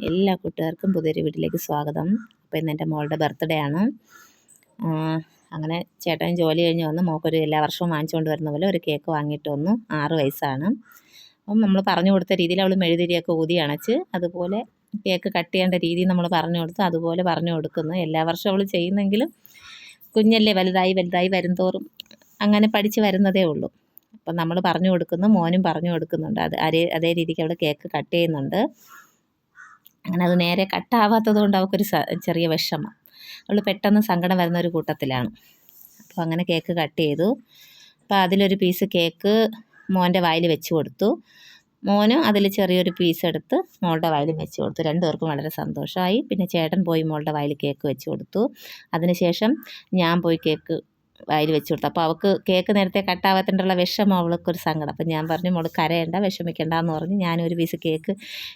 എല്ലാ കൂട്ടുകാർക്കും പുതിയൊരു വീട്ടിലേക്ക് സ്വാഗതം. അപ്പോൾ ഇന്ന് എൻ്റെ മോളുടെ ബർത്ത്ഡേ ആണ്. അങ്ങനെ ചേട്ടൻ ജോലി കഴിഞ്ഞ് വന്ന് മോൾക്കൊരു എല്ലാ വർഷവും വാങ്ങിച്ചുകൊണ്ട് വരുന്ന പോലെ ഒരു കേക്ക് വാങ്ങിയിട്ട് വന്നു. 6 വയസ്സാണ്. അപ്പം നമ്മൾ പറഞ്ഞു കൊടുത്ത രീതിയിൽ അവൾ മെഴുതിരിയൊക്കെ ഊതി അണച്ച് അതുപോലെ കേക്ക് കട്ട് ചെയ്യേണ്ട രീതി നമ്മൾ പറഞ്ഞു കൊടുത്ത് അതുപോലെ പറഞ്ഞു കൊടുക്കുന്നു. എല്ലാ വർഷവും അവൾ ചെയ്യുന്നെങ്കിലും കുഞ്ഞല്ലേ, വലുതായി വരുംതോറും അങ്ങനെ പഠിച്ച് വരുന്നതേ ഉള്ളൂ. അപ്പം നമ്മൾ പറഞ്ഞു കൊടുക്കുന്നു, മോനും പറഞ്ഞു കൊടുക്കുന്നുണ്ട്. അതേ രീതിക്ക് അവൾ കേക്ക് കട്ട് ചെയ്യുന്നുണ്ട്. അങ്ങനെ അത് നേരെ കട്ടാവാത്തത് കൊണ്ട് അവൾക്കൊരു ചെറിയ വിഷമം. അവൾ പെട്ടെന്ന് സങ്കടം വരുന്ന ഒരു കൂട്ടത്തിലാണ്. അപ്പോൾ അങ്ങനെ കേക്ക് കട്ട് ചെയ്തു. അപ്പോൾ അതിലൊരു പീസ് കേക്ക് മോൻ്റെ വായിൽ വെച്ച് കൊടുത്തു. മോനും അതിൽ ചെറിയൊരു പീസ് എടുത്ത് മോളുടെ വായിലും വെച്ച് കൊടുത്തു. രണ്ടുപേർക്കും വളരെ സന്തോഷമായി. പിന്നെ ചേട്ടൻ പോയി മോളുടെ വായിൽ കേക്ക് വെച്ച് കൊടുത്തു. അതിനുശേഷം ഞാൻ പോയി കേക്ക് വായിൽ വെച്ച് കൊടുത്തു. അപ്പോൾ അവൾക്ക് കേക്ക് നേരത്തെ കട്ടാവാത്തതിനുള്ള വിഷമം, അവൾക്കൊരു സങ്കടം. അപ്പം ഞാൻ പറഞ്ഞു, മോൾ കരയണ്ട, വിഷമിക്കണ്ട എന്ന് പറഞ്ഞ് ഞാനൊരു പീസ് കേക്ക്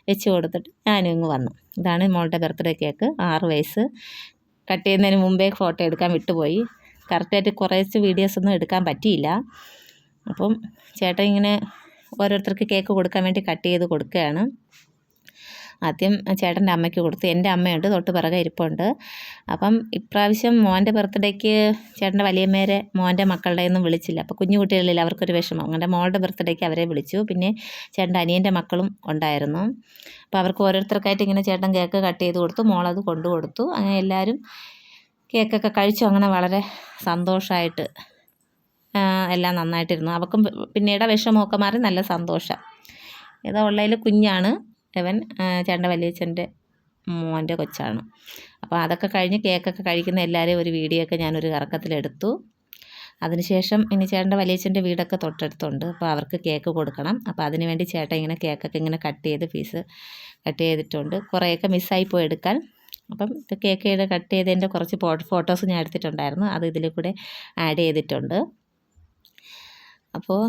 വെച്ച് കൊടുത്തിട്ട് ഞാനും ഇങ്ങ് വന്നു. ഇതാണ് മോളുടെ ബർത്ത്ഡേ കേക്ക്. 6 വയസ്സ്. കട്ട് ചെയ്യുന്നതിന് മുമ്പേ ഫോട്ടോ എടുക്കാൻ വിട്ടുപോയി. കറക്റ്റായിട്ട് കുറച്ച് വീഡിയോസൊന്നും എടുക്കാൻ പറ്റിയില്ല. അപ്പം ചേട്ടൻ ഇങ്ങനെ ഓരോരുത്തർക്ക് കേക്ക് കൊടുക്കാൻ വേണ്ടി കട്ട് ചെയ്ത് കൊടുക്കുകയാണ്. ആദ്യം ചേട്ടൻ്റെ അമ്മയ്ക്ക് കൊടുത്തു. എൻ്റെ അമ്മയുണ്ട്, തൊട്ട് പിറകെ ഇരിപ്പുണ്ട്. അപ്പം ഇപ്രാവശ്യം മോൻ്റെ ബർത്ത്ഡേക്ക് ചേട്ടൻ്റെ വലിയമ്മേരെ മോൻ്റെ മക്കളുടെ ഒന്നും വിളിച്ചില്ല. അപ്പോൾ കുഞ്ഞു കുട്ടികളിൽ അവർക്കൊരു വിഷമം. അങ്ങനെ മോളുടെ ബർത്ത്ഡേക്ക് അവരെ വിളിച്ചു. പിന്നെ ചേട്ടൻ്റെ അനിയൻ്റെ മക്കളും ഉണ്ടായിരുന്നു. അപ്പോൾ അവർക്ക് ഓരോരുത്തർക്കായിട്ട് ഇങ്ങനെ ചേട്ടൻ കേക്ക് കട്ട് ചെയ്ത് കൊടുത്തു. മോളത് കൊണ്ടു കൊടുത്തു. അങ്ങനെ എല്ലാവരും കേക്കൊക്കെ കഴിച്ചു. അങ്ങനെ വളരെ സന്തോഷമായിട്ട് എല്ലാം നന്നായിട്ടിരുന്നു. അവർക്കും പിന്നീട് വിഷമമൊക്കെ മാറി നല്ല സന്തോഷം. ഏതോ ഉള്ളതിൽ കുഞ്ഞാണ് ഇവൻ, ചേട്ടൻ്റെ വലിയച്ഛൻ്റെ മോൻ്റെ കൊച്ചാണ്. അപ്പോൾ അതൊക്കെ കഴിഞ്ഞ് കേക്കൊക്കെ കഴിക്കുന്ന എല്ലാവരെയും ഒരു വീഡിയോ ഒക്കെ ഞാനൊരു കറക്കത്തിലെടുത്തു. അതിനുശേഷം ഇനി ചേട്ടൻ്റെ വലിയച്ഛൻ്റെ വീടൊക്കെ തൊട്ടടുത്തുണ്ട്. അപ്പോൾ അവർക്ക് കേക്ക് കൊടുക്കണം. അപ്പോൾ അതിന് വേണ്ടി ചേട്ടൻ ഇങ്ങനെ കേക്കൊക്കെ ഇങ്ങനെ പീസ് കട്ട് ചെയ്തിട്ടുണ്ട്. കുറേയൊക്കെ മിസ്സായി പോയി എടുക്കാൻ. അപ്പം കേക്ക് കട്ട് ചെയ്തതിൻ്റെ കുറച്ച് ഫോട്ടോസ് ഞാൻ എടുത്തിട്ടുണ്ടായിരുന്നു. അത് ഇതിൽ കൂടെ ആഡ് ചെയ്തിട്ടുണ്ട്. അപ്പോൾ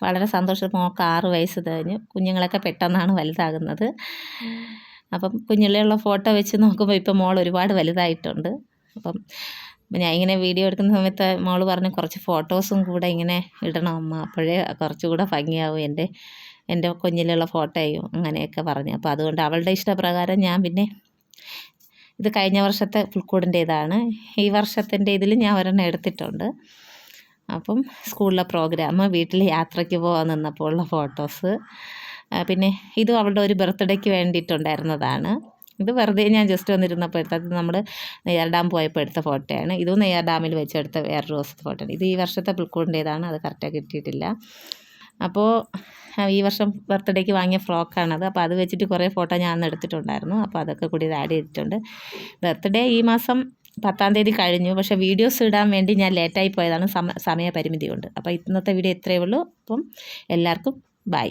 വളരെ സന്തോഷം. മോൾക്ക് 6 വയസ്സ് കഴിഞ്ഞു. കുഞ്ഞുങ്ങളൊക്കെ പെട്ടെന്നാണ് വലുതാകുന്നത്. അപ്പം കുഞ്ഞിലുള്ള ഫോട്ടോ വെച്ച് നോക്കുമ്പോൾ ഇപ്പം മോൾ ഒരുപാട് വലുതായിട്ടുണ്ട്. അപ്പം ഞാൻ ഇങ്ങനെ വീഡിയോ എടുക്കുന്ന സമയത്ത് മോൾ പറഞ്ഞു, കുറച്ച് ഫോട്ടോസും കൂടെ ഇങ്ങനെ ഇടണം അമ്മ, അപ്പോഴേ കുറച്ചുകൂടെ ഭംഗിയാവും എൻ്റെ കുഞ്ഞിലുള്ള ഫോട്ടോയും അങ്ങനെയൊക്കെ പറഞ്ഞു. അപ്പോൾ അതുകൊണ്ട് അവളുടെ ഇഷ്ടപ്രകാരം ഞാൻ പിന്നെ ഇത് കഴിഞ്ഞ വർഷത്തെ പുൽക്കൂടിൻ്റേതാണ്. ഈ വർഷത്തിൻ്റെ ഇതിൽ ഞാൻ ഒരെണ്ണം എടുത്തിട്ടുണ്ട്. അപ്പം സ്കൂളിലെ പ്രോഗ്രാം, വീട്ടിൽ യാത്രയ്ക്ക് പോകാൻ നിന്നപ്പോൾ ഉള്ള ഫോട്ടോസ്, പിന്നെ ഇതും അവളുടെ ഒരു ബർത്ത്ഡേക്ക് വേണ്ടിയിട്ടുണ്ടായിരുന്നതാണ്. ഇത് വെറുതെ ഞാൻ ജസ്റ്റ് വന്നിരുന്നപ്പോൾ എടുത്തത്. നമ്മൾ നെയ്യാർ ഡാം പോയപ്പോൾ എടുത്ത ഫോട്ടോയാണ്. ഇതും നെയ്യാർ ഡാമിൽ വെച്ചെടുത്ത വേറൊരു ദിവസത്തെ ഫോട്ടോയാണ്. ഇത് ഈ വർഷത്തെ പുൽക്കൂടിൻ്റേതാണ്. അത് കറക്റ്റായി കിട്ടിയിട്ടില്ല. അപ്പോൾ ഈ വർഷം ബർത്ത്ഡേക്ക് വാങ്ങിയ ഫ്രോക്കാണത്. അപ്പോൾ അത് വെച്ചിട്ട് കുറേ ഫോട്ടോ ഞാൻ അന്ന് എടുത്തിട്ടുണ്ടായിരുന്നു. അപ്പോൾ അതൊക്കെ കൂടി ഇത് ആഡ് ചെയ്തിട്ടുണ്ട്. ബർത്ത്ഡേ ഈ മാസം 10-ാം തീയതി കഴിഞ്ഞു. പക്ഷേ വീഡിയോസ് ഇടാൻ വേണ്ടി ഞാൻ ലേറ്റായി പോയതാണ്, സമയപരിമിതി കൊണ്ട്. അപ്പോൾ ഇന്നത്തെ വീഡിയോ ഇത്രയേ ഉള്ളൂ. അപ്പം എല്ലാവർക്കും ബൈ.